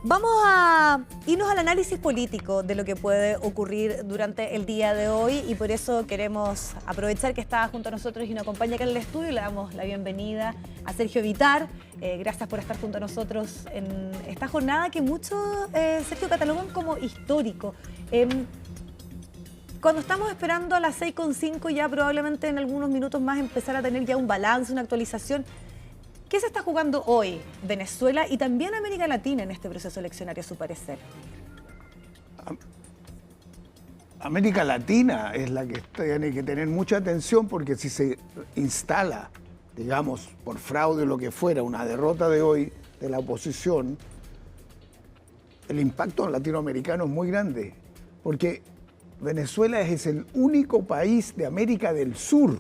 Vamos a irnos al análisis político de lo que puede ocurrir durante el día de hoy y por eso queremos aprovechar que está junto a nosotros y nos acompaña acá en el estudio y le damos la bienvenida a Sergio Vitar. Gracias por estar junto a nosotros en esta jornada que muchos, Sergio, catalogan como histórico. Cuando estamos esperando a las 6:05 ya probablemente en algunos minutos más empezar a tener ya un balance, una actualización. ¿Qué se está jugando hoy Venezuela y también América Latina en este proceso eleccionario, a su parecer? América Latina es la que tiene que tener mucha atención porque si se instala, digamos, por fraude o lo que fuera, una derrota de hoy de la oposición, el impacto latinoamericano es muy grande. Porque Venezuela es el único país de América del Sur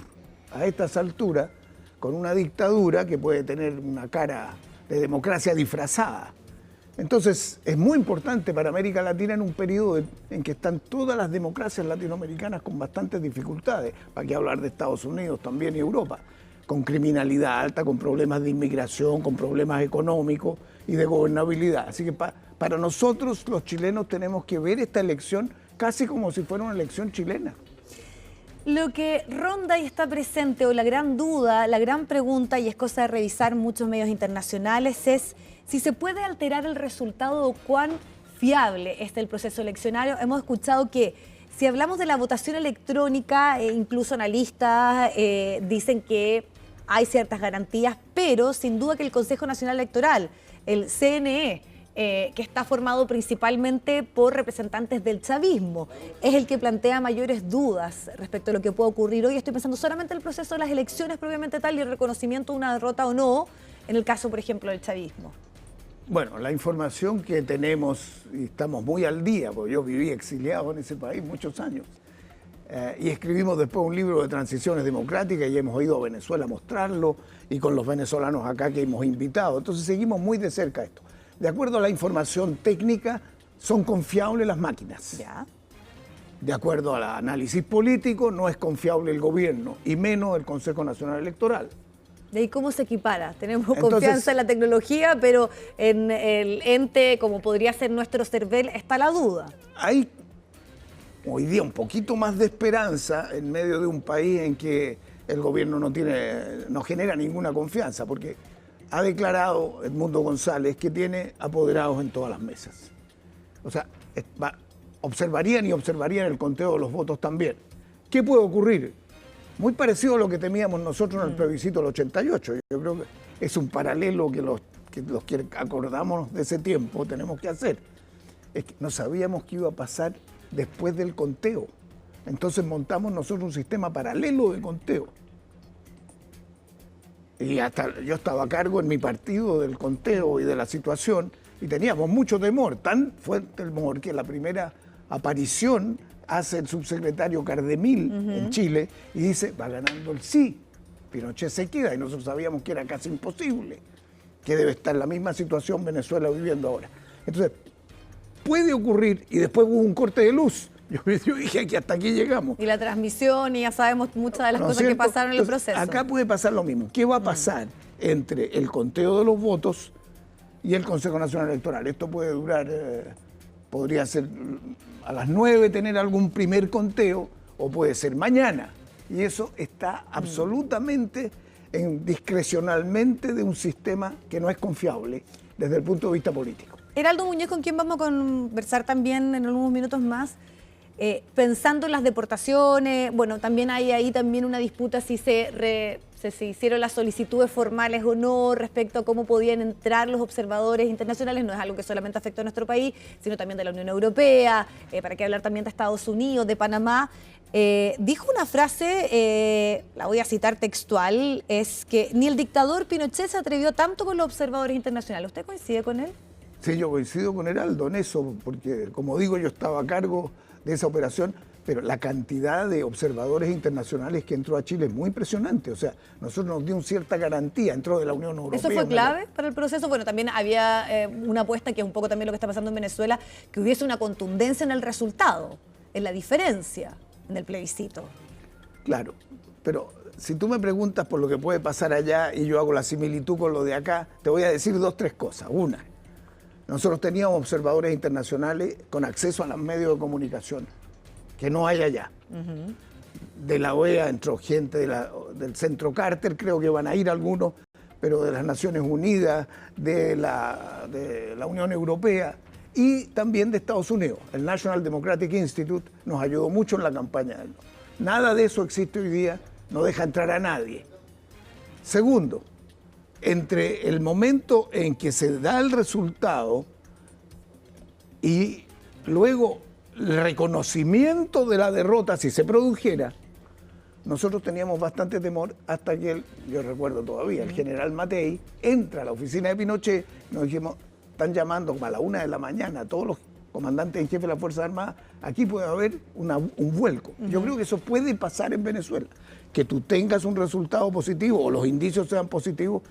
a estas alturas con una dictadura que puede tener una cara de democracia disfrazada. Entonces, es muy importante para América Latina en un periodo en que están todas las democracias latinoamericanas con bastantes dificultades, para qué hablar de Estados Unidos también y Europa, con criminalidad alta, con problemas de inmigración, con problemas económicos y de gobernabilidad. Así que para nosotros, los chilenos, tenemos que ver esta elección casi como si fuera una elección chilena. Lo que ronda y está presente, o la gran duda, la gran pregunta, y es cosa de revisar muchos medios internacionales, es si se puede alterar el resultado o cuán fiable es el proceso eleccionario. Hemos escuchado que si hablamos de la votación electrónica, incluso analistas dicen que hay ciertas garantías, pero sin duda que el Consejo Nacional Electoral, el CNE, que está formado principalmente por representantes del chavismo, es el que plantea mayores dudas respecto a lo que puede ocurrir hoy. Estoy pensando solamente en el proceso de las elecciones propiamente tal y el reconocimiento de una derrota o no, en el caso, por ejemplo, del chavismo. Bueno, la información que tenemos, y estamos muy al día, porque yo viví exiliado en ese país muchos años, y escribimos después un libro de transiciones democráticas y hemos ido a Venezuela a mostrarlo, y con los venezolanos acá que hemos invitado. Entonces seguimos muy de cerca esto. De acuerdo a la información técnica, son confiables las máquinas. Ya. De acuerdo al análisis político, no es confiable el gobierno, y menos el Consejo Nacional Electoral. ¿De ahí cómo se equipara? Tenemos confianza en la tecnología, pero en el ente, como podría ser nuestro CERVEL, está la duda. Hay hoy día un poquito más de esperanza en medio de un país en que el gobierno no genera ninguna confianza, porque ha declarado Edmundo González que tiene apoderados en todas las mesas. O sea, observarían el conteo de los votos también. ¿Qué puede ocurrir? Muy parecido a lo que temíamos nosotros en el plebiscito del 88. Yo creo que es un paralelo que los que acordamos de ese tiempo tenemos que hacer. Es que no sabíamos qué iba a pasar después del conteo. Entonces montamos nosotros un sistema paralelo de conteo. Y hasta yo estaba a cargo en mi partido del conteo y de la situación y teníamos mucho temor, tan fuerte el temor que la primera aparición hace el subsecretario Cardemil en Chile y dice, va ganando el sí, Pinochet se queda, y nosotros sabíamos que era casi imposible, que debe estar en la misma situación Venezuela viviendo ahora. Entonces, puede ocurrir, y después hubo un corte de luz. Yo dije que hasta aquí llegamos. Y la transmisión, y ya sabemos muchas de las cosas que pasaron en el proceso. Acá puede pasar lo mismo. ¿Qué va a pasar entre el conteo de los votos y el Consejo Nacional Electoral? Esto puede durar, podría ser a las 9 tener algún primer conteo, o puede ser mañana. Y eso está absolutamente discrecionalmente de un sistema que no es confiable desde el punto de vista político. Heraldo Muñoz, con quien vamos a conversar también en algunos minutos más, pensando en las deportaciones, bueno, también hay ahí también una disputa si se hicieron las solicitudes formales o no respecto a cómo podían entrar los observadores internacionales. No es algo que solamente afecta a nuestro país, sino también de la Unión Europea, para qué hablar también de Estados Unidos, de Panamá. Dijo una frase, la voy a citar textual, es que ni el dictador Pinochet se atrevió tanto con los observadores internacionales. ¿Usted coincide con él? Sí, yo coincido con Heraldo en eso, porque como digo, yo estaba a cargo de esa operación, pero la cantidad de observadores internacionales que entró a Chile es muy impresionante. O sea, nosotros nos dio una cierta garantía, entró de la Unión Europea. ¿Eso fue clave para el proceso? Bueno, también había una apuesta, que es un poco también lo que está pasando en Venezuela, que hubiese una contundencia en el resultado, en la diferencia, en el plebiscito. Claro, pero si tú me preguntas por lo que puede pasar allá y yo hago la similitud con lo de acá, te voy a decir 2 o 3 cosas. Una, Nosotros teníamos observadores internacionales con acceso a los medios de comunicación, que no hay allá. De la OEA entró gente del Centro Carter, creo que van a ir algunos, pero de las Naciones Unidas, de la Unión Europea y también de Estados Unidos. El National Democratic Institute nos ayudó mucho en la campaña. Nada de eso existe hoy día, no deja entrar a nadie. Segundo, entre el momento en que se da el resultado y luego el reconocimiento de la derrota, si se produjera, nosotros teníamos bastante temor hasta que, yo recuerdo todavía, el general Matei entra a la oficina de Pinochet, nos dijimos, están llamando como a la 1 de la mañana a todos los comandantes en jefe de las Fuerzas Armadas, aquí puede haber un vuelco. Yo creo que eso puede pasar en Venezuela, que tú tengas un resultado positivo o los indicios sean positivos,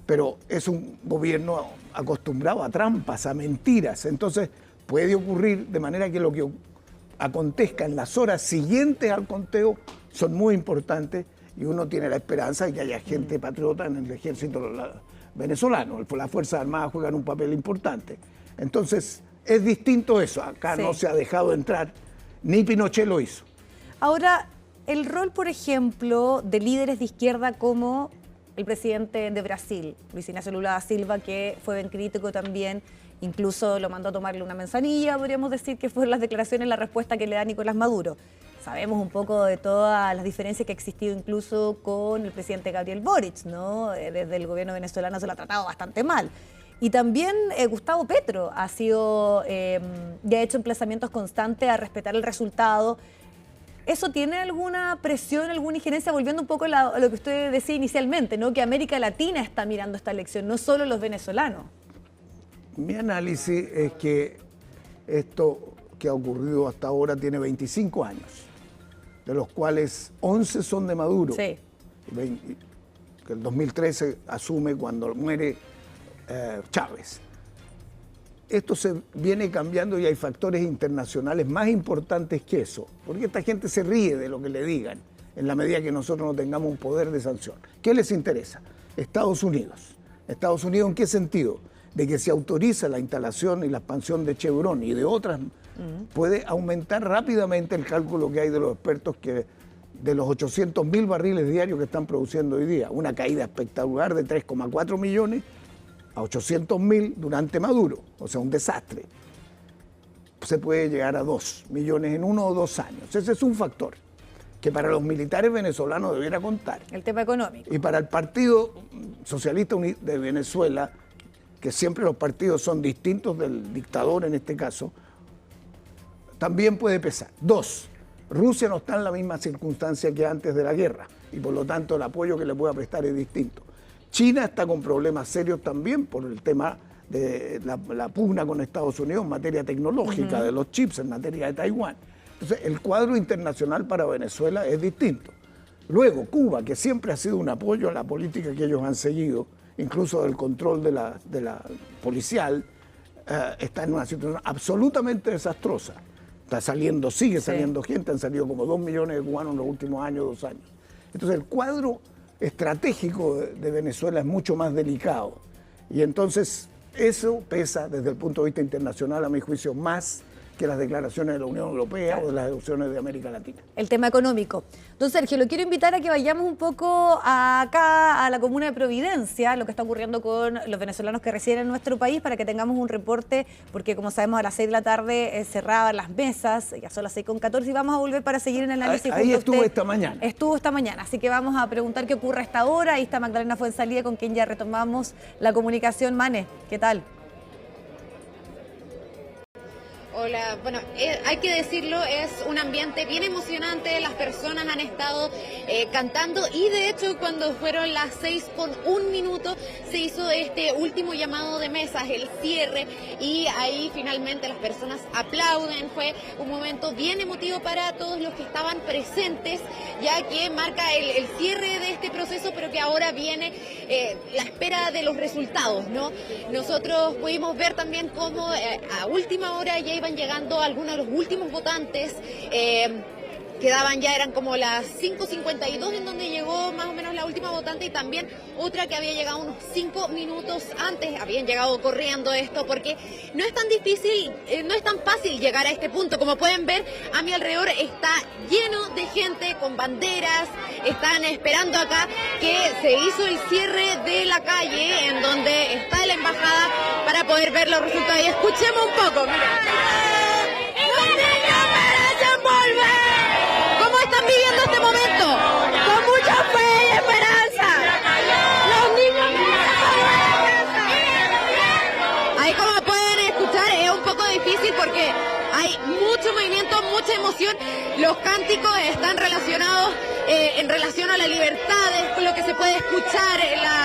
pero es un gobierno acostumbrado a trampas, a mentiras. Entonces puede ocurrir de manera que lo que acontezca en las horas siguientes al conteo son muy importantes y uno tiene la esperanza de que haya gente patriota en el ejército venezolano. Las Fuerzas Armadas juegan un papel importante. Entonces es distinto eso. Acá no se ha dejado entrar, ni Pinochet lo hizo. Ahora, el rol, por ejemplo, de líderes de izquierda como el presidente de Brasil, Luis Ignacio Lula da Silva, que fue bien crítico también, incluso lo mandó a tomarle una manzanilla, podríamos decir que fueron las declaraciones, la respuesta que le da Nicolás Maduro. Sabemos un poco de todas las diferencias que ha existido incluso con el presidente Gabriel Boric, ¿no? Desde el gobierno venezolano se lo ha tratado bastante mal. Y también Gustavo Petro ha sido, ya ha hecho emplazamientos constantes a respetar el resultado. ¿Eso tiene alguna presión, alguna injerencia? Volviendo un poco a lo que usted decía inicialmente, ¿no? Que América Latina está mirando esta elección, no solo los venezolanos. Mi análisis es que esto que ha ocurrido hasta ahora tiene 25 años, de los cuales 11 son de Maduro. Sí. Que el 2013 asume cuando muere Chávez. Esto se viene cambiando y hay factores internacionales más importantes que eso, porque esta gente se ríe de lo que le digan en la medida que nosotros no tengamos un poder de sanción. ¿Qué les interesa? Estados Unidos. ¿Estados Unidos en qué sentido? De que se autoriza la instalación y la expansión de Chevron y de otras, puede aumentar rápidamente el cálculo que hay de los expertos que de los 800.000 barriles diarios que están produciendo hoy día, una caída espectacular de 3,4 millones a 800.000 durante Maduro, o sea, un desastre. Se puede llegar a 2 millones en 1 o 2 años. Ese es un factor que para los militares venezolanos debiera contar. El tema económico. Y para el Partido Socialista de Venezuela, que siempre los partidos son distintos del dictador en este caso, también puede pesar. 2, Rusia no está en la misma circunstancia que antes de la guerra y por lo tanto el apoyo que le pueda prestar es distinto. China está con problemas serios también por el tema de la pugna con Estados Unidos en materia tecnológica, de los chips, en materia de Taiwán. Entonces, el cuadro internacional para Venezuela es distinto. Luego, Cuba, que siempre ha sido un apoyo a la política que ellos han seguido, incluso del control de la policial, está en una situación absolutamente desastrosa. Está saliendo, sigue saliendo gente, han salido como 2 millones de cubanos en los últimos años, 2 años. Entonces, el cuadro estratégico de Venezuela es mucho más delicado. Y entonces eso pesa desde el punto de vista internacional, a mi juicio, más que las declaraciones de la Unión Europea o de las decisiones de América Latina. El tema económico. Don Sergio, lo quiero invitar a que vayamos un poco acá a la comuna de Providencia, lo que está ocurriendo con los venezolanos que residen en nuestro país, para que tengamos un reporte, porque como sabemos a las 6 de la tarde cerraban las mesas, ya son las 6:14 y vamos a volver para seguir en el análisis. Ahí estuvo esta mañana. Estuvo esta mañana, así que vamos a preguntar qué ocurre a esta hora. Ahí está Magdalena Fuenzalía, con quien ya retomamos la comunicación. Mane, ¿qué tal? Hola, bueno, hay que decirlo, es un ambiente bien emocionante, las personas han estado cantando y de hecho cuando fueron las 6:01 se hizo este último llamado de mesas, el cierre, y ahí finalmente las personas aplauden. Fue un momento bien emotivo para todos los que estaban presentes, ya que marca el cierre de este proceso, pero que ahora viene la espera de los resultados, ¿no? Nosotros pudimos ver también cómo a última hora ya iban llegando algunos de los últimos votantes que quedaban ya, eran como las 5:52 en donde llegó más o menos la última votante, y también otra que había llegado unos 5 minutos antes, habían llegado corriendo esto, porque no es tan difícil, no es tan fácil llegar a este punto. Como pueden ver, a mi alrededor está lleno de gente con banderas, están esperando acá que se hizo el cierre de la calle en donde está la embajada para poder ver los resultados. Y escuchemos un poco, ¿cómo están viviendo este momento? Con mucha fe y esperanza. Los niños. Ahí, como pueden escuchar, es un poco difícil porque hay mucho movimiento, mucha emoción. Los cánticos están relacionados en relación a la libertad, es lo que se puede escuchar,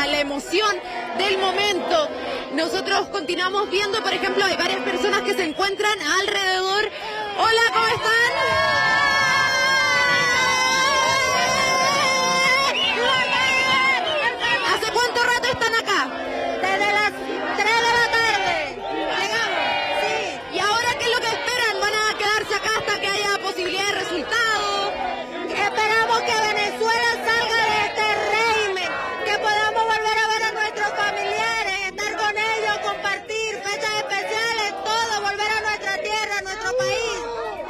la emoción del momento. Nosotros continuamos viendo, por ejemplo, hay varias personas que se encuentran alrededor. Hola, ¿cómo están? ¿Hace cuánto rato están acá? Desde las 3 de la tarde. Llegamos. Sí. ¿Y ahora qué es lo que esperan? ¿Van a quedarse acá hasta que haya posibilidad de resultado? Esperamos que Venezuela salga de este régimen, que podamos volver a ver a nuestros familiares, estar con ellos, compartir fechas especiales, todo, volver a nuestra tierra, a nuestro país.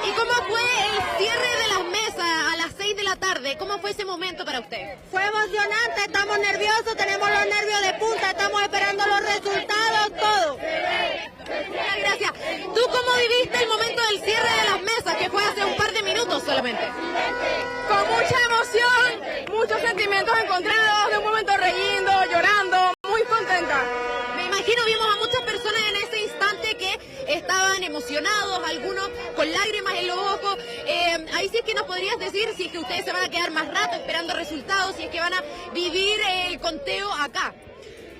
¿Y cómo fue el cierre de las mesas a las 6 de la tarde? ¿Cómo fue ese momento para usted? Fue emocionante, estamos nerviosos, tenemos los nervios de punta, estamos esperando los resultados, todo. Muchas gracias. ¿Tú cómo viviste el momento del cierre de las mesas, que fue hace un par de minutos solamente? Con mucha emoción, muchos sentimientos encontrados, de un momento riendo, llorando, muy contenta. Me imagino, vimos a muchas personas en ese instante que estaban emocionados, algunos con lágrimas en los ojos. Ahí sí es que nos podrías decir si es que ustedes se van a quedar más rato esperando resultados, si es que van a vivir el conteo acá.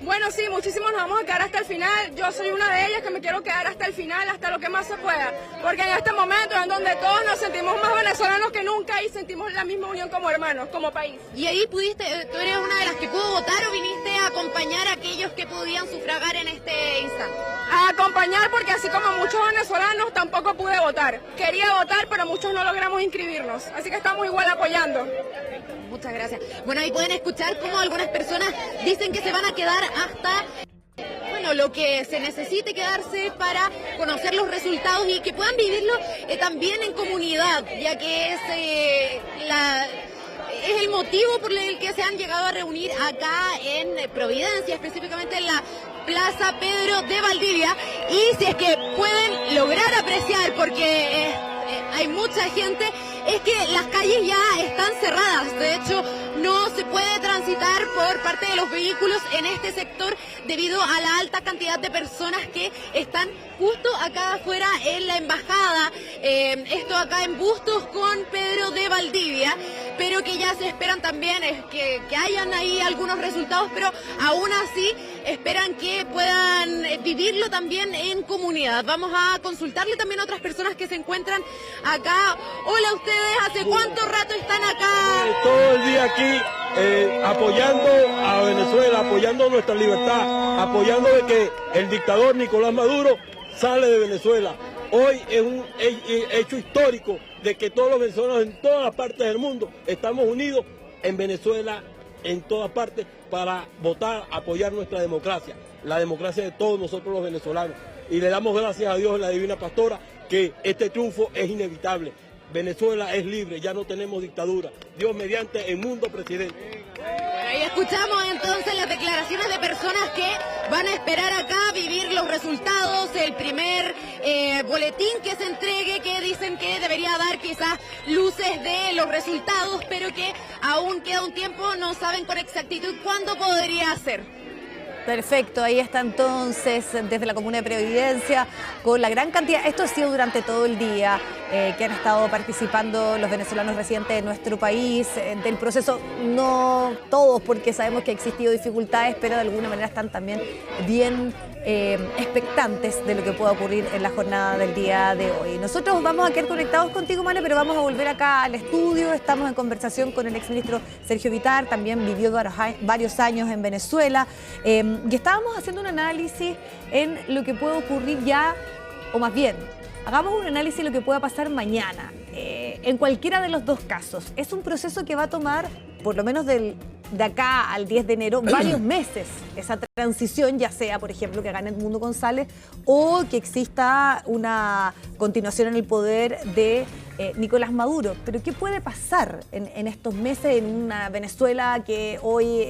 Bueno, sí, muchísimos nos vamos a quedar hasta el final. Yo soy una de ellas que me quiero quedar hasta el final, hasta lo que más se pueda. Porque en este momento es donde todos nos sentimos más venezolanos que nunca y sentimos la misma unión como hermanos, como país. Y ahí pudiste, tú eres una de las que pudo votar, o viniste a acompañar a aquellos que podían sufragar en este instante. A acompañar, porque así como muchos venezolanos tampoco pude votar. Quería votar, pero muchos no logramos inscribirnos. Así que estamos igual apoyando. Muchas gracias. Bueno, ahí pueden escuchar cómo algunas personas dicen que se van a quedar hasta, bueno, lo que se necesite quedarse para conocer los resultados y que puedan vivirlo también en comunidad, ya que es el motivo por el que se han llegado a reunir acá en Providencia, específicamente en la Plaza Pedro de Valdivia. Y si es que pueden lograr apreciar, porque hay mucha gente, es que las calles ya están cerradas. De hecho, no se puede transitar por parte de los vehículos en este sector debido a la alta cantidad de personas que están justo acá afuera en la embajada. Esto acá en Bustos con Pedro de Valdivia, pero que ya se esperan también que hayan ahí algunos resultados, pero aún así esperan que puedan vivirlo también en comunidad. Vamos a consultarle también a otras personas que se encuentran acá. Hola, ustedes, ¿hace cuánto rato están acá? Todo el día aquí apoyando a Venezuela, apoyando nuestra libertad, apoyando de que el dictador Nicolás Maduro sale de Venezuela. Hoy es un hecho histórico de que todos los venezolanos en todas las partes del mundo estamos unidos en Venezuela, en todas partes, para votar, apoyar nuestra democracia, la democracia de todos nosotros los venezolanos. Y le damos gracias a Dios, la Divina Pastora, que este triunfo es inevitable. Venezuela es libre, ya no tenemos dictadura. Dios mediante, el mundo presidente. Bueno, ahí escuchamos entonces las declaraciones de personas que van a esperar acá vivir los resultados, el primer boletín que se entregue, que dicen que debería dar quizás luces de los resultados, pero que aún queda un tiempo, no saben con exactitud cuándo podría ser. Perfecto, ahí está entonces desde la Comuna de Providencia con la gran cantidad, esto ha sido durante todo el día, que han estado participando los venezolanos residentes de nuestro país, del proceso, no todos porque sabemos que ha existido dificultades, pero de alguna manera están también bien expectantes de lo que pueda ocurrir en la jornada del día de hoy. Nosotros vamos a quedar conectados contigo, Mane, pero vamos a volver acá al estudio, estamos en conversación con el exministro Sergio Vittar, también vivió varios años en Venezuela, y estábamos haciendo un análisis en lo que puede ocurrir ya, o más bien, hagamos un análisis de lo que pueda pasar mañana. en cualquiera de los dos casos, es un proceso que va a tomar, por lo menos de acá al 10 de enero, varios meses. Esa transición, ya sea, por ejemplo, que gane Edmundo González o que exista una continuación en el poder de Nicolás Maduro. Pero ¿qué puede pasar en estos meses en una Venezuela que hoy,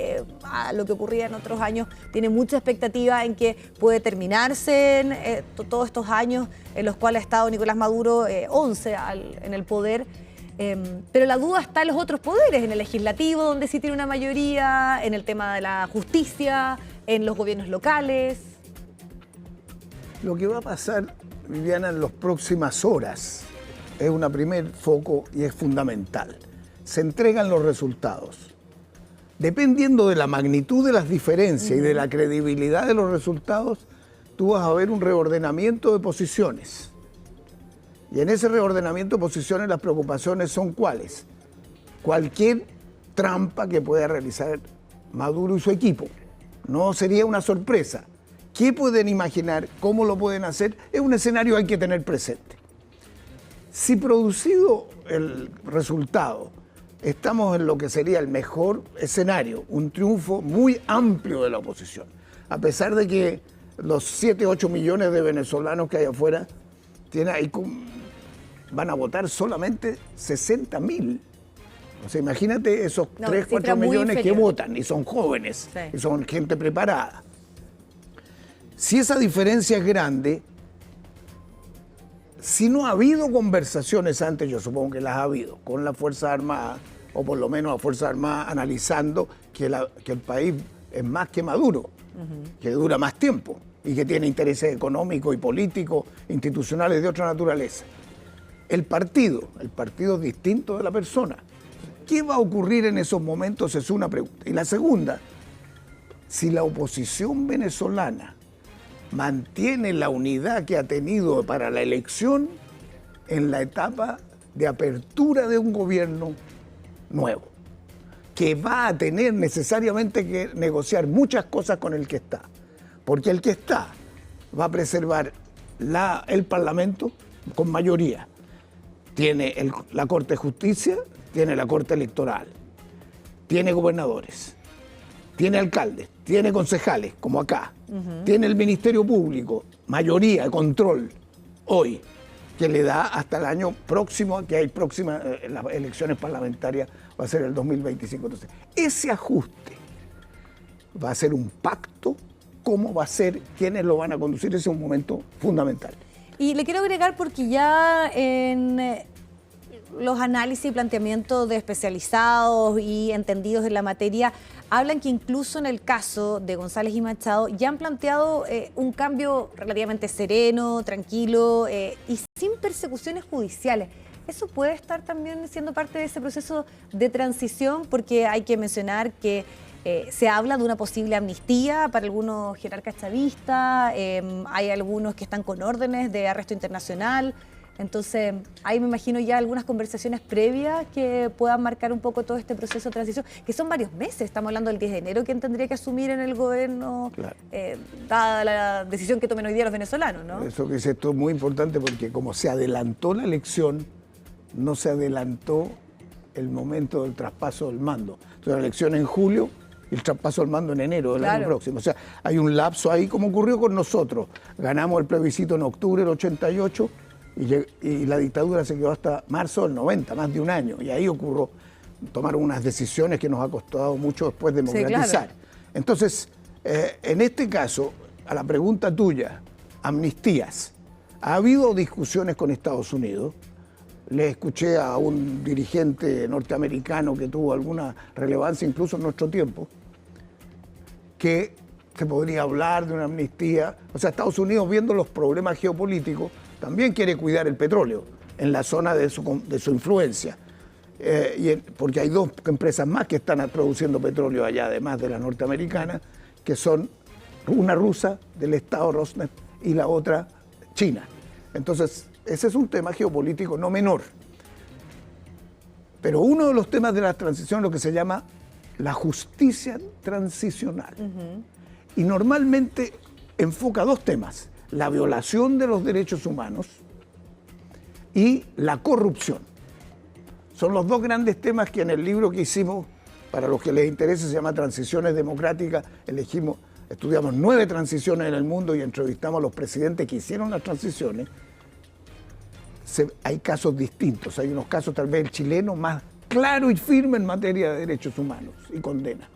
a lo que ocurría en otros años, tiene mucha expectativa en que puede terminarse todos estos años en los cuales ha estado Nicolás Maduro, 11 en el poder? Pero la duda está en los otros poderes, en el legislativo, donde sí tiene una mayoría, en el tema de la justicia, en los gobiernos locales. Lo que va a pasar, Viviana, en las próximas horas es un primer foco y es fundamental. Se entregan los resultados. Dependiendo de la magnitud de las diferencias y de la credibilidad de los resultados, tú vas a ver un reordenamiento de posiciones. Y en ese reordenamiento de posiciones las preocupaciones son ¿cuáles? Cualquier trampa que pueda realizar Maduro y su equipo. No sería una sorpresa. ¿Qué pueden imaginar? ¿Cómo lo pueden hacer? Es un escenario que hay que tener presente. Si producido el resultado, estamos en lo que sería el mejor escenario, un triunfo muy amplio de la oposición. A pesar de que los 7, 8 millones de venezolanos que hay afuera van a votar solamente 60.000. O sea, imagínate esos 3, 4 millones que votan y son jóvenes, y son gente preparada. Si esa diferencia es grande, si no ha habido conversaciones antes, yo supongo que las ha habido, con las Fuerzas Armadas, o por lo menos las Fuerzas Armadas analizando que el país es más que Maduro, que dura más tiempo y que tiene intereses económicos y políticos, institucionales de otra naturaleza. El partido es distinto de la persona. ¿Qué va a ocurrir en esos momentos? Es una pregunta. Y la segunda, si la oposición venezolana mantiene la unidad que ha tenido para la elección en la etapa de apertura de un gobierno nuevo, que va a tener necesariamente que negociar muchas cosas con el que está, porque el que está va a preservar el Parlamento con mayoría. Tiene la Corte de Justicia, tiene la Corte Electoral, tiene gobernadores, tiene alcaldes, tiene concejales, como acá, tiene el Ministerio Público, mayoría, control, hoy, que le da hasta el año próximo, que hay las elecciones parlamentarias, va a ser el 2025. Entonces, ese ajuste va a ser un pacto, cómo va a ser, quiénes lo van a conducir, ese es un momento fundamental. Y le quiero agregar porque ya en los análisis y planteamientos de especializados y entendidos en la materia hablan que incluso en el caso de González y Machado ya han planteado un cambio relativamente sereno, tranquilo y sin persecuciones judiciales. ¿Eso puede estar también siendo parte de ese proceso de transición? Porque hay que mencionar que se habla de una posible amnistía para algunos jerarcas chavistas, hay algunos que están con órdenes de arresto internacional. Entonces, ahí me imagino ya algunas conversaciones previas que puedan marcar un poco todo este proceso de transición, que son varios meses. Estamos hablando del 10 de enero, ¿quién tendría que asumir en el gobierno, claro, dada la decisión que tomen hoy día los venezolanos, ¿no? Eso que dices tú es muy importante porque como se adelantó la elección, no se adelantó el momento del traspaso del mando. Entonces, la elección en julio y el traspaso del mando en enero del año próximo. O sea, hay un lapso ahí, como ocurrió con nosotros. Ganamos el plebiscito en octubre del 88 y la dictadura se quedó hasta marzo del 90, más de un año. Y ahí tomaron unas decisiones que nos ha costado mucho después democratizar. Sí, claro. Entonces, en este caso, a la pregunta tuya, amnistías. Ha habido discusiones con Estados Unidos. Le escuché a un dirigente norteamericano que tuvo alguna relevancia incluso en nuestro tiempo, que se podría hablar de una amnistía. O sea, Estados Unidos, viendo los problemas geopolíticos, también quiere cuidar el petróleo en la zona de su influencia. Porque hay dos empresas más que están produciendo petróleo allá, además de la norteamericana, que son una rusa del Estado Rosneft y la otra China. Entonces, ese es un tema geopolítico no menor. Pero uno de los temas de la transición es lo que se llama la justicia transicional. Y normalmente enfoca dos temas: la violación de los derechos humanos y la corrupción. Son los dos grandes temas que en el libro que hicimos, para los que les interese, se llama Transiciones Democráticas. Estudiamos 9 transiciones en el mundo y entrevistamos a los presidentes que hicieron las transiciones. Hay casos distintos. Hay unos casos, tal vez el chileno, más claro y firme en materia de derechos humanos y condena.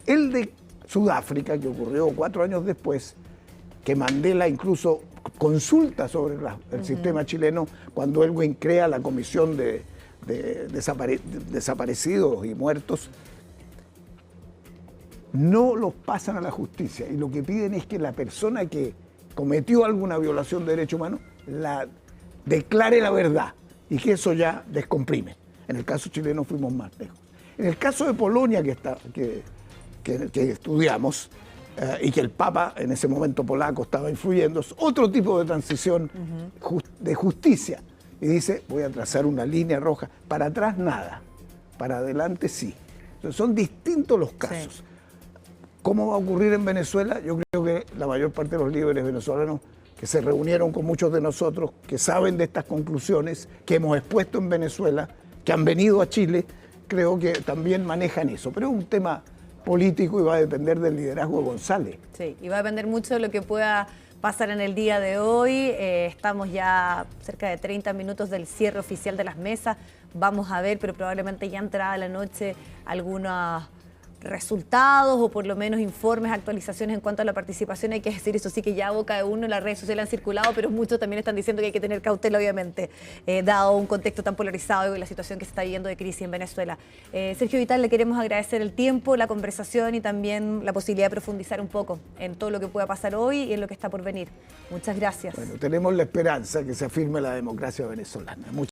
El de Sudáfrica, que ocurrió 4 años después, que Mandela incluso consulta sobre el sistema chileno cuando Elwin crea la comisión de desaparecidos y muertos, no los pasan a la justicia y lo que piden es que la persona que cometió alguna violación de derechos humanos la declare la verdad y que eso ya descomprime. En el caso chileno fuimos más lejos. En el caso de Polonia que estudiamos y que el Papa en ese momento polaco estaba influyendo, es otro tipo de transición de justicia. Y dice, voy a trazar una línea roja, para atrás nada, para adelante sí. Entonces, son distintos los casos. Sí. ¿Cómo va a ocurrir en Venezuela? Yo creo que la mayor parte de los líderes venezolanos que se reunieron con muchos de nosotros, que saben de estas conclusiones que hemos expuesto en Venezuela, que han venido a Chile, creo que también manejan eso. Pero es un tema político y va a depender del liderazgo de González. Sí, y va a depender mucho de lo que pueda pasar en el día de hoy. Estamos ya cerca de 30 minutos del cierre oficial de las mesas. Vamos a ver, pero probablemente ya entrada la noche, algunos resultados o por lo menos informes, actualizaciones en cuanto a la participación. Hay que decir, eso sí, que ya a boca de uno en las redes sociales han circulado, pero muchos también están diciendo que hay que tener cautela, obviamente, dado un contexto tan polarizado y la situación que se está viviendo de crisis en Venezuela. Sergio Vital, le queremos agradecer el tiempo, la conversación y también la posibilidad de profundizar un poco en todo lo que pueda pasar hoy y en lo que está por venir. Muchas gracias. Bueno, tenemos la esperanza que se afirme la democracia venezolana.